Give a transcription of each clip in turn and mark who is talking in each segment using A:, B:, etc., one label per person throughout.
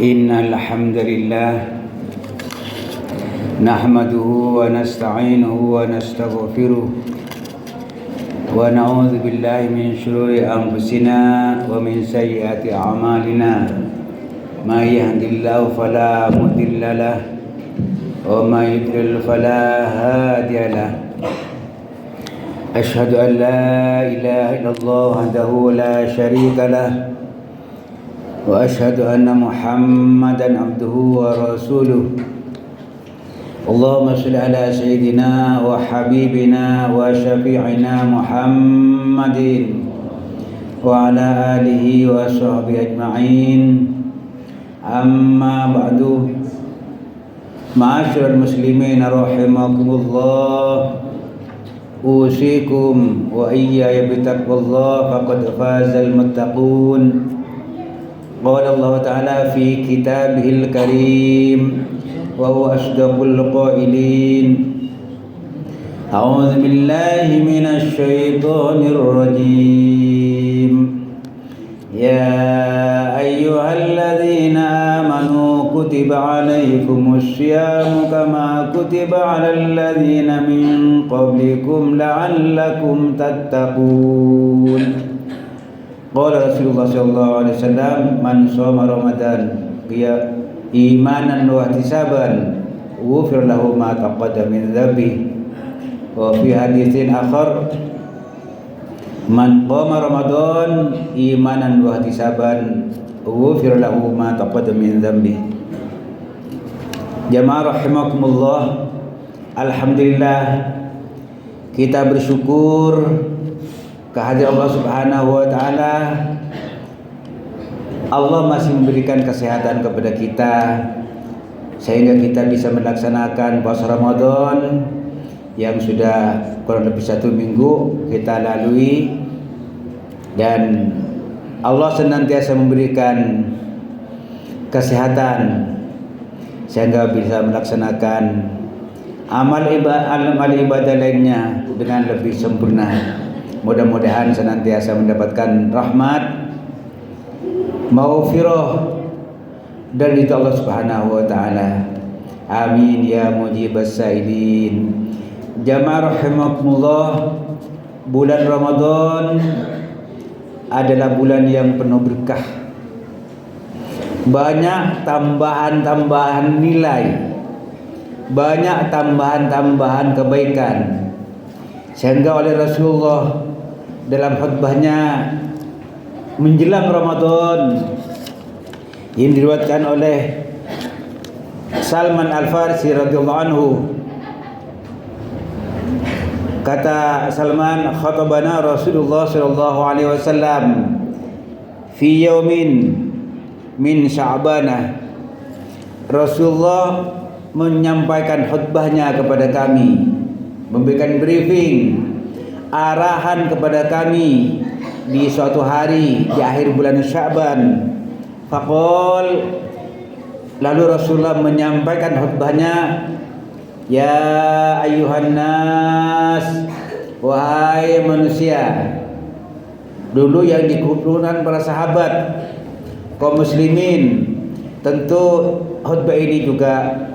A: Innal hamdalillah nahmaduhu wa nasta'inuhu wa nastaghfiruh wa na'udzu billahi min shururi anfusina wa min sayyiati a'malina may yahdihillahu fala mudilla lahu wa may yudlil fala hadiya lahu Ashhadu an la ilaha illallah wahdahu la syarika lahu wa ashhadu anna Muhammadan abduhu wa rasuluh. Allahumma shalli ala sayyidina wa habibina wa syafi'ina Muhammadin wa ala alihi wa sahbihi ajma'in. Amma ba'du. Ma'asyiral muslimin rahimakumullah. Usikum wa iyaya bitaqwallah faqad fazal muttaqun. Qala Allah Ta'ala fi kitabihil karim wa huwa asdaqul qailin. A'udzu billahi minasy syaithanir rajim. Ya ayyuhalladzina amanu kutiba 'alaikumus syiyamu kama kutiba 'alal ladzina min qablikum la'allakum tattaqun. Qala Rasulullah sallallahu alaihi wasallam, man shoma Ramadan imanan wa ihtisaban ghufir lahu ma taqaddama min dhanbi. Wa fi haditsin akhar, man qama Ramadan imanan wa ihtisaban ghufir lahu ma taqaddama min dhanbi. Jamaah rahimakumullah, alhamdulillah kita bersyukur kehadirat Allah Subhanahu wa taala. Allah masih memberikan kesehatan kepada kita sehingga kita bisa melaksanakan puasa Ramadan yang sudah kurang lebih 1 minggu kita lalui, dan Allah senantiasa memberikan kesehatan sehingga bisa melaksanakan amal ibadah lainnya dengan lebih sempurna. Mudah-mudahan senantiasa mendapatkan rahmat, maghfirah dari Allah Subhanahu wa taala. Amin ya mujibas sa'ilin. Jamaah rahimakumullah, bulan Ramadan adalah bulan yang penuh berkah. Banyak tambahan-tambahan nilai, banyak tambahan-tambahan kebaikan, sehingga oleh Rasulullah dalam khutbahnya menjelang Ramadan yang diriwayatkan oleh Salman Al-Farisi radhiyallahu anhu, kata Salman, khatabana Rasulullah sallallahu alaihi wasallam fi yaumin min Sya'banah. Rasulullah menyampaikan khutbahnya kepada kami, memberikan briefing, arahan kepada kami di suatu hari di akhir bulan Sya'ban. Faqol, lalu Rasulullah menyampaikan khutbahnya, ya ayyuhan nas, wahai manusia. Dulu yang dikumpulkan para sahabat kaum muslimin. Tentu khutbah ini juga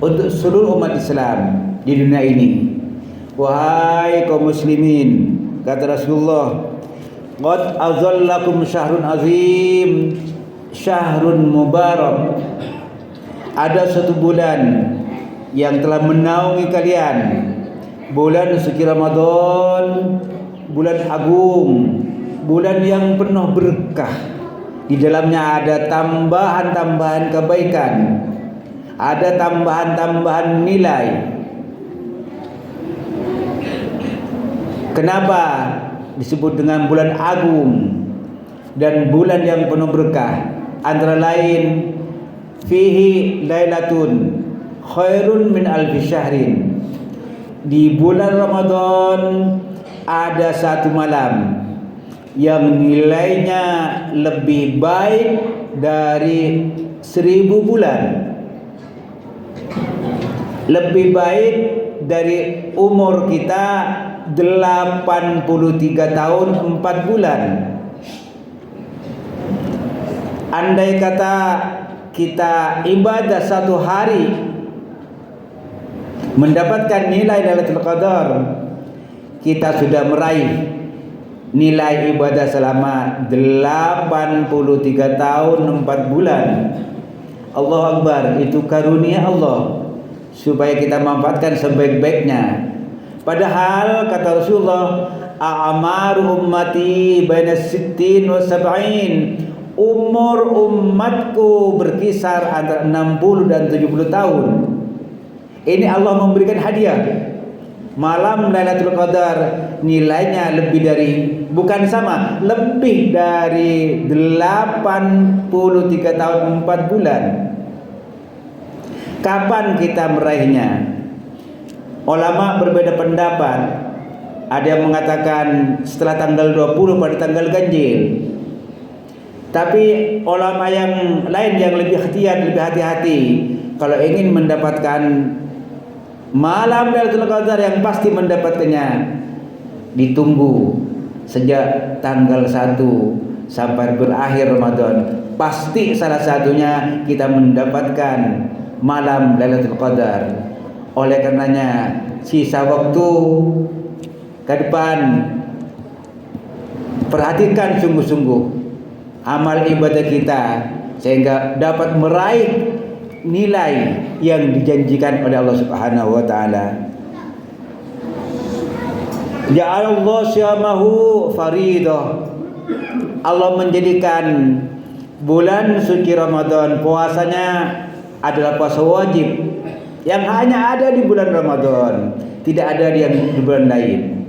A: untuk seluruh umat Islam di dunia ini. Wahai kaum muslimin, kata Rasulullah, qad azallakum syahrun azim, syahrun mubarak. Ada satu bulan yang telah menaungi kalian, bulan suci Ramadan, bulan agung, bulan yang penuh berkah. Di dalamnya ada tambahan-tambahan kebaikan, ada tambahan-tambahan nilai. Kenapa disebut dengan bulan agung dan bulan yang penuh berkah? Antara lain, fihi lailatun khairun min alfi syahrin. Di bulan Ramadan ada satu malam yang nilainya lebih baik dari 1000 bulan, lebih baik dari umur kita 83 tahun 4 bulan. Andai kata kita ibadah satu hari mendapatkan nilai Lailatul Qadar, kita sudah meraih nilai ibadah selama 83 tahun 4 bulan. Allahu Akbar, itu karunia Allah supaya kita manfaatkan sebaik-baiknya. Padahal kata Rasulullah, a'maru ummati baina 60 wa 70. Umur umatku berkisar antara 60 dan 70 tahun. Ini Allah memberikan hadiah. Malam Lailatul Qadar nilainya lebih dari, bukan sama, lebih dari 83 tahun 4 bulan. Kapan kita meraihnya? Ulama berbeda pendapat. Ada yang mengatakan setelah tanggal 20 pada tanggal ganjil. Tapi ulama yang lain yang lebih lebih hati-hati, kalau ingin mendapatkan malam Lailatul Qadar yang pasti mendapatkannya, ditunggu sejak tanggal 1 sampai berakhir Ramadan. Pasti salah satunya kita mendapatkan malam Lailatul Qadar. Oleh karenanya sisa waktu ke depan perhatikan sungguh-sungguh amal ibadah kita sehingga dapat meraih nilai yang dijanjikan oleh Allah Subhanahu wa taala. Ja'alallahu syamahu faridah. Allah menjadikan bulan suci Ramadan puasanya adalah puasa wajib yang hanya ada di bulan Ramadan, tidak ada di bulan lain.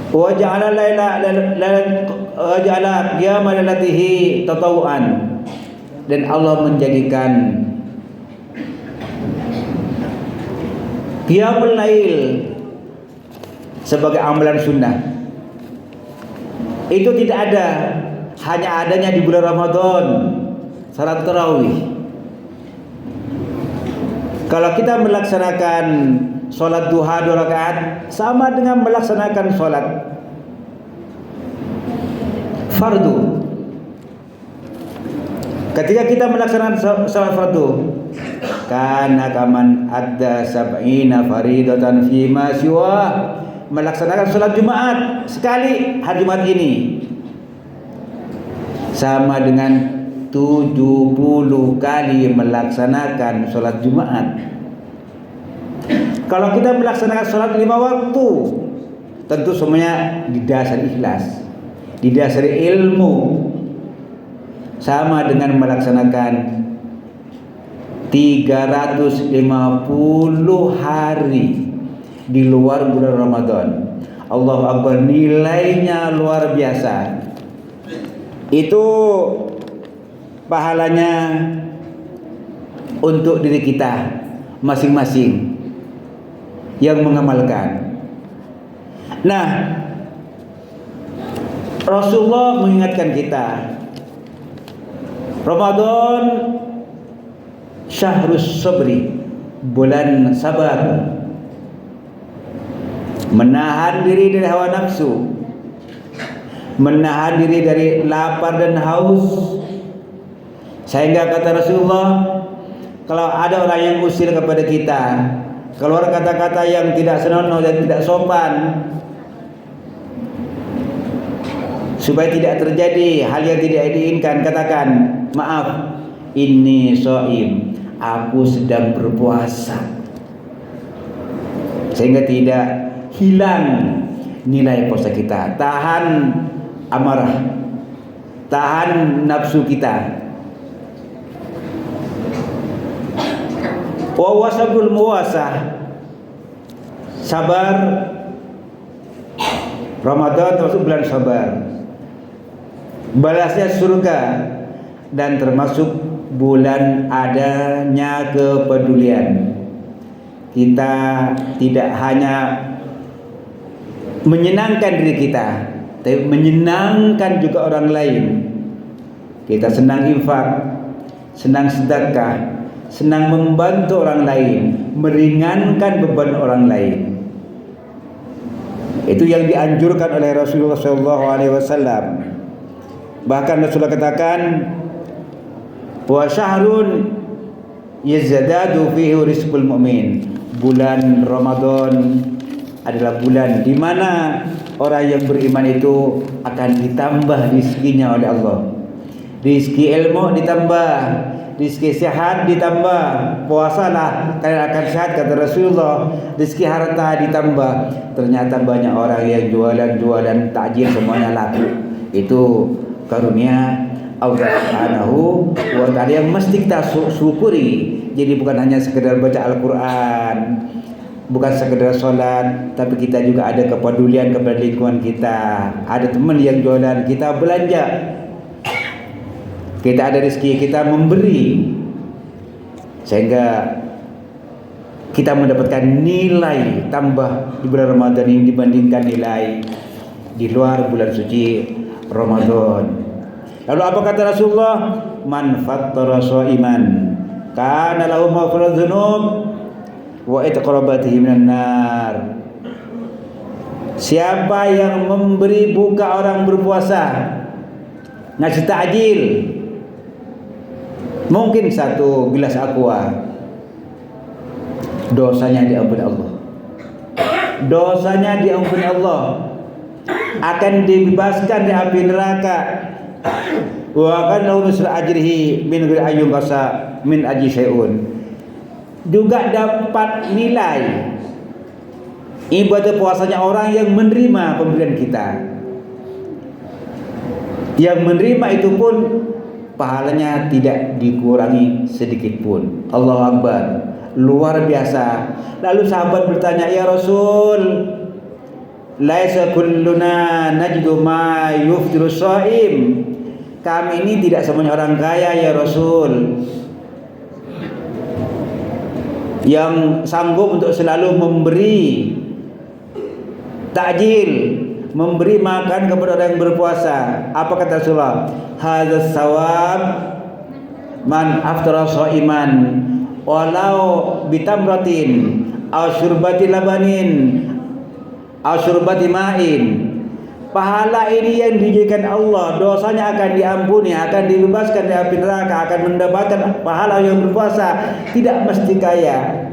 A: Wa ja'ala qiyama lailatihi tatawuan, dan Allah menjadikan qiyamul lail sebagai amalan sunnah. Itu tidak ada, hanya adanya di bulan Ramadan, salat tarawih. Kalau kita melaksanakan sholat duha 2 rakaat sama dengan melaksanakan sholat fardu. Ketika kita melaksanakan sholat fardu, kana kaman adda sab'ina faridatan fi ma siwa, melaksanakan sholat Jumat sekali hari Jumat ini sama dengan 70 kali melaksanakan sholat Jumat. Kalau kita melaksanakan sholat 5 waktu, tentu semuanya didasari ikhlas, didasari ilmu, sama dengan melaksanakan 350 hari di luar bulan Ramadan. Allahu Akbar, nilainya luar biasa. Itu pahalanya untuk diri kita masing-masing yang mengamalkan. Nah, Rasulullah mengingatkan kita, Ramadan syahrus sabri, bulan sabar, menahan diri dari hawa nafsu, menahan diri dari lapar dan haus. Sehingga kata Rasulullah, kalau ada orang yang usil kepada kita, keluar kata-kata yang tidak senonoh dan tidak sopan, supaya tidak terjadi hal yang tidak diinginkan, katakan, maaf, ini shaim, aku sedang berpuasa, sehingga tidak hilang nilai puasa kita. Tahan amarah, tahan nafsu kita. Wa wasabul muwasah, sabar. Ramadan termasuk bulan sabar, balasnya surga, dan termasuk bulan adanya kepedulian. Kita tidak hanya menyenangkan diri kita, tapi menyenangkan juga orang lain. Kita senang infak, senang sedekah, senang membantu orang lain, meringankan beban orang lain. Itu yang dianjurkan oleh Rasulullah SAW. Bahkan Rasulullah katakan, Wa syahrun yazdadu fihi rizqul mu'min. Bulan Ramadan adalah bulan di mana orang yang beriman itu akan ditambah rizkinya oleh Allah. Rizki ilmu ditambah, rizki sehat ditambah. Puasalah kalian akan sehat, kata Rasulullah. Rizki harta ditambah. Ternyata banyak orang yang jualan takjil semuanya laku. Itu karunia Allah Subhanahu wa ta'ala yang mesti kita syukuri. Jadi bukan hanya sekedar baca Al-Quran, bukan sekedar sholat, tapi kita juga ada kepedulian kepada lingkungan kita. Ada teman yang jualan, kita belanja. Kita ada rezeki, kita memberi, sehingga kita mendapatkan nilai tambah di bulan Ramadan ini dibandingkan nilai di luar bulan suci Ramadan. Lalu apa kata Rasulullah? Man fattara shaiman kana lahu maghfiratu dzunub wa itqarabatihi minan nar. Siapa yang memberi buka orang berpuasa, ngasih takjil, mungkin satu gelas aqua, dosanya diampuni Allah. Dosanya diampuni Allah, akan dibebaskan dari api neraka. Wa akan lahu mislu ajrihi min ghairi ayyun qasa min ajri syai'un. Juga dapat nilai ibadah puasanya orang yang menerima pemberian kita. Yang menerima itu pun pahalanya tidak dikurangi sedikit pun. Allahu Akbar, luar biasa. Lalu sahabat bertanya, ya Rasul, laisa kulluna najdu ma yuftiru shaim. Kami ini tidak semuanya orang kaya ya Rasul, yang sanggup untuk selalu memberi takjil, memberi makan kepada orang yang berpuasa. Apa kata Rasulullah? Hadzal sawab man aftara shaiman walau bitamratin aw syurbati labanin aw syurbati ma'in. Pahala ini yang dijadikan Allah, dosanya akan diampuni, akan dibebaskan dari api neraka, akan mendapatkan pahala yang berpuasa. Tidak mesti kaya,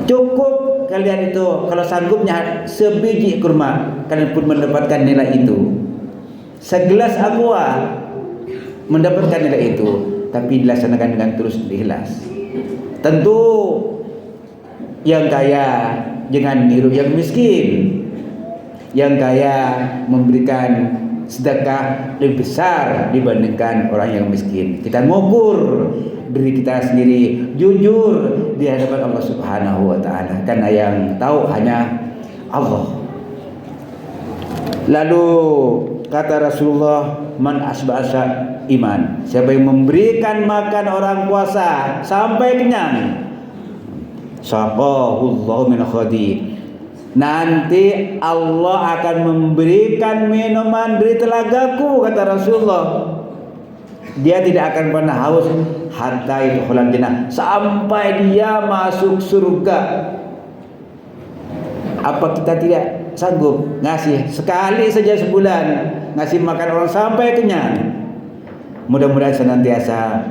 A: cukup kalian itu kalau sanggupnya sebiji kurma, kalian pun mendapatkan nilai itu. Segelas aqua mendapatkan nilai itu, tapi dilaksanakan dengan terus ikhlas. Tentu yang kaya jangan niru yang miskin. Yang kaya memberikan sedekah lebih besar dibandingkan orang yang miskin. Kita ngukur diri kita sendiri, jujur di hadapan Allah Subhanahu wa ta'ala, karena yang tahu hanya Allah. Lalu kata Rasulullah, man asba'asa iman. Siapa yang memberikan makan orang puasa sampai kenyang, saqahullahu min khadi. Nanti Allah akan memberikan minuman dari telagaku, kata Rasulullah. Dia tidak akan pernah haus hatta yadkhulal jannah, sampai dia masuk surga. Apa kita tidak sanggup ngasih sekali saja sebulan, ngasih makan orang sampai kenyang? Mudah-mudahan senantiasa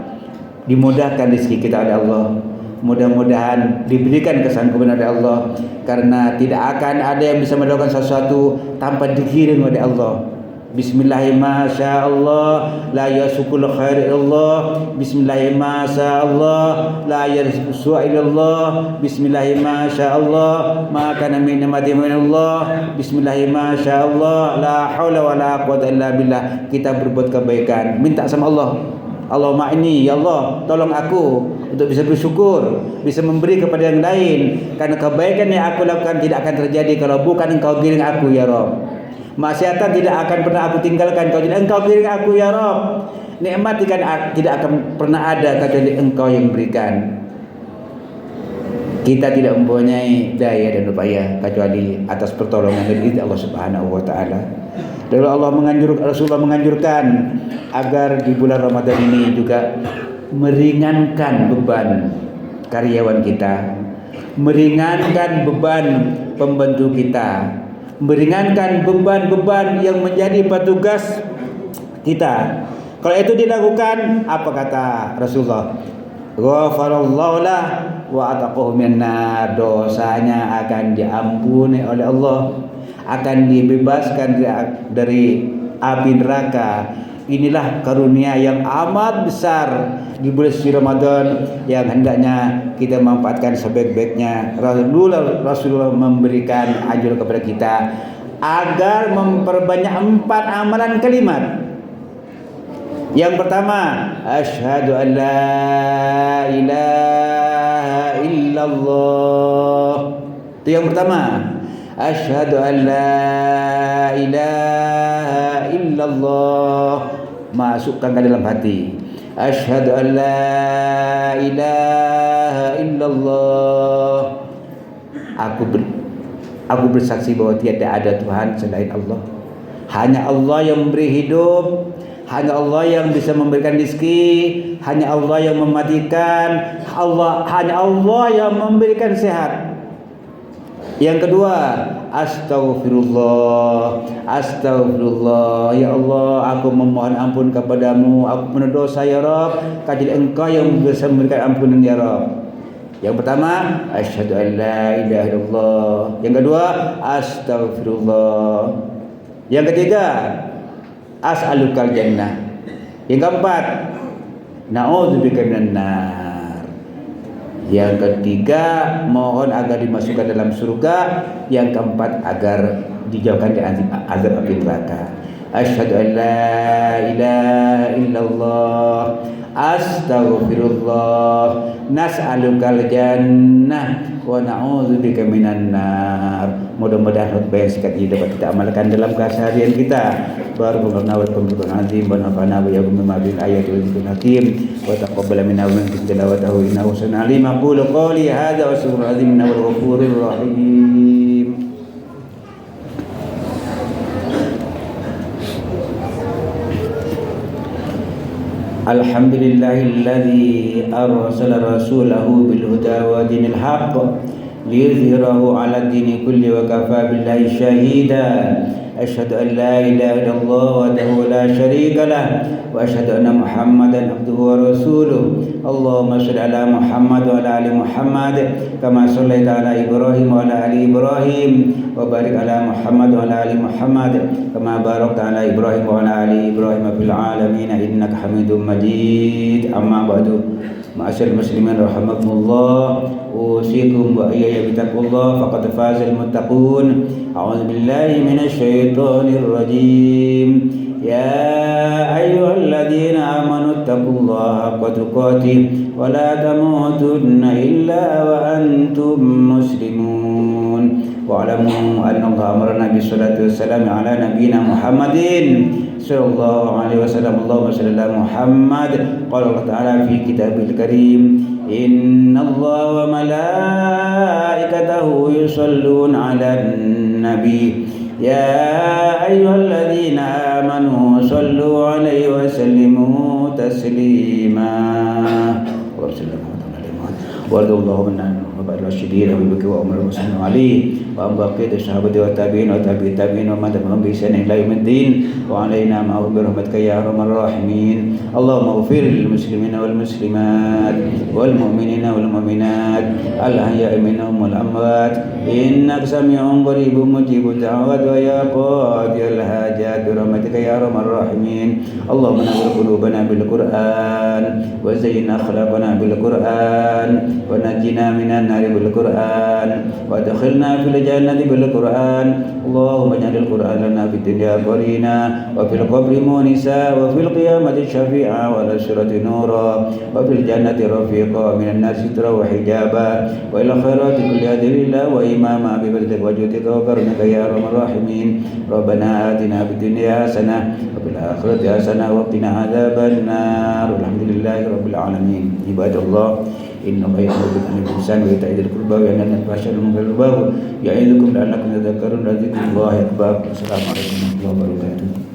A: dimudahkan rezeki kita oleh Allah. Mudah-mudahan diberikan kesanggupan oleh Allah, karena tidak akan ada yang bisa melakukan sesuatu tanpa dikirim oleh Allah. Bismillahirrahmanirrahim, la yasukul khair illallah. Bismillahirrahmanirrahim, la yarzuqu illallah. Bismillahirrahmanirrahim, ma kana min ni'matin min Allah. Bismillahirrahmanirrahim, la haula wala quwwata illa billah. Kita berbuat kebaikan, minta sama Allah, Allahumma inni, ya Allah, tolong aku untuk bisa bersyukur, bisa memberi kepada yang lain, karena kebaikan yang aku lakukan tidak akan terjadi kalau bukan Engkau giring aku ya Rabb. Maksiatan tidak akan pernah aku tinggalkan kalau tidak Engkau giring aku ya Rabb. Nikmat tidak akan pernah ada kecuali Engkau yang berikan. Kita tidak mempunyai daya dan upaya kecuali atas pertolongan dari Allah Subhanahu wa ta'ala. Lalu Rasulullah menganjurkan agar di bulan Ramadan ini juga meringankan beban karyawan kita, meringankan beban pembantu kita, meringankan beban-beban yang menjadi petugas kita. Kalau itu dilakukan, apa kata Rasulullah? Ghafarallahu lah wa ataqahu minan, dosanya akan diampuni oleh Allah, akan dibebaskan dari api neraka. Inilah karunia yang amat besar di bulan suci Ramadan yang hendaknya kita manfaatkan sebaik-baiknya. Rasulullah memberikan anjuran kepada kita agar memperbanyak 4 amalan kalimat. Yang pertama, asyhadu an la ilaha illallah. Itu yang pertama. Asyhadu an la ilaha illallah. Masukkan ke dalam hati. Asyhadu an la ilaha illallah. Aku bersaksi bahwa tiada ada Tuhan selain Allah. Hanya Allah yang memberi hidup, hanya Allah yang bisa memberikan rezeki, hanya Allah yang mematikan, hanya Allah yang memberikan sehat. Yang kedua, astagfirullah. Astagfirullah, ya Allah, aku memohon ampun kepadamu, aku penuh dosa ya Rabb, jadi Engkau yang bisa memberikan ampunan ya Rabb. Yang pertama, asyhadu an la ilaha illallah. Yang kedua, astagfirullah. Yang ketiga, as'alukal jannah. Yang keempat, na'udzubika minan nar. Yang ketiga, mohon agar dimasukkan dalam surga. Yang keempat, agar dijauhkan dari azab api neraka. Asyhadu an la ilaha illallah. Astaghfirullah. Nas'alukal jannah wa na'udzubika minan nar. Mudah-mudahan khutbah yang singkat ini dapat kita amalkan dalam keseharian kita. Barakallahu wa bihamdihi azim wa nafa'ana wa iyyakum bima fil ayati wal dzikril hakim wa taqabbal minna wa minkum tilawatahu innahu sami'un alim. Aqulu qawli hadza wa astaghfirullahal azim innahu ghafurur rahim. Alhamdulillahilladzi arsala rasulahu bil huda wa dinil haqq liyuzhirahu 'ala ad-dini kulli wa kafa billahi shahida. Asyhadu an la ilaha illallah wahdahu la syarika lah wa asyhadu anna Muhammadan abduhu wa rasuluh. Allahumma shalli ala Muhammad wa ala ali Muhammad kama shallaita ala Ibrahim wa ala ali Ibrahim wa barik ala Muhammad wa ala ali Muhammad kama barakta ala Ibrahim wa ala ali Ibrahim fil alamin innaka Hamidum Majid. Amma ba'du. Ma'asyiral muslimin rahimakumullah, usikum wa iyaya bitaqwallah faqad fazal muttaqun. A'udzu billahi minasy syaithanir rajim. Ya ayyuhalladzina amanu taqullaha haqqa tuqatih wa la tamutunna illa wa antum muslimun. Wa'lamu anna Allah amarna bis-salati was-salami ala nabiyyina Muhammadin sallallahu alaihi wasallam. Allahumma shalli ala Muhammad. Qala Allah ta'ala fi kitabil karim, innallaha wa malaikatahu yusholluna 'alan nabi ya ayyuhalladzina amanu shallu 'alaihi wa sallimu taslima. Warḍallahu anna wa ba'da syidina wa bika wa umar muslimin ali wa ambaqi sahabati wa tabi'in wa tabi'in tabi'in wa man tabi'ahum bi ihsan ila yaumiddin wa alaina ma'hum bi rahmatika ya arhamar rahimin. Allahumma ighfir lil muslimina wal muslimat wal mu'minina wal mu'minat al ahya'i minhum wal amwat innaka sami'un qaribun mujibud da'wat wa ya qadiyal hajat bi rahmatika ya arhamar rahimin. Allahumma nawwir qulubana bil Qur'an wa zayyina akhlaqana bil Qur'an wa najjina minan nari bil Qur'an wa adkhilna fil jannati bil Qur'an. Allahumma ij'alil Qur'ana lana fid dunya qarina wa fil qabri munisa wa fil qiyamati syafi'a wa al-akhirati nura wa fil jannati rafiqa minan nasi sitra wa hijaba wa ila khairati kulli adillah wa imama bi fadlika wa jutika wa karunika ya arhamar rahimin. Rabbana atina fid dunya hasanah wa fil akhirati hasanah wa qina adzaban nar. Alhamdulillahi rabbil alamin. Ibadallah, inna khayral bil ihsan wa itaa'il qurba wa yanha 'anil fahsya'i wal munkari wal baghi ya'idukum la'allakum tadhakkarun. Dzikrullahi akbar. Assalamualaikum warahmatullahi wabarakatuh.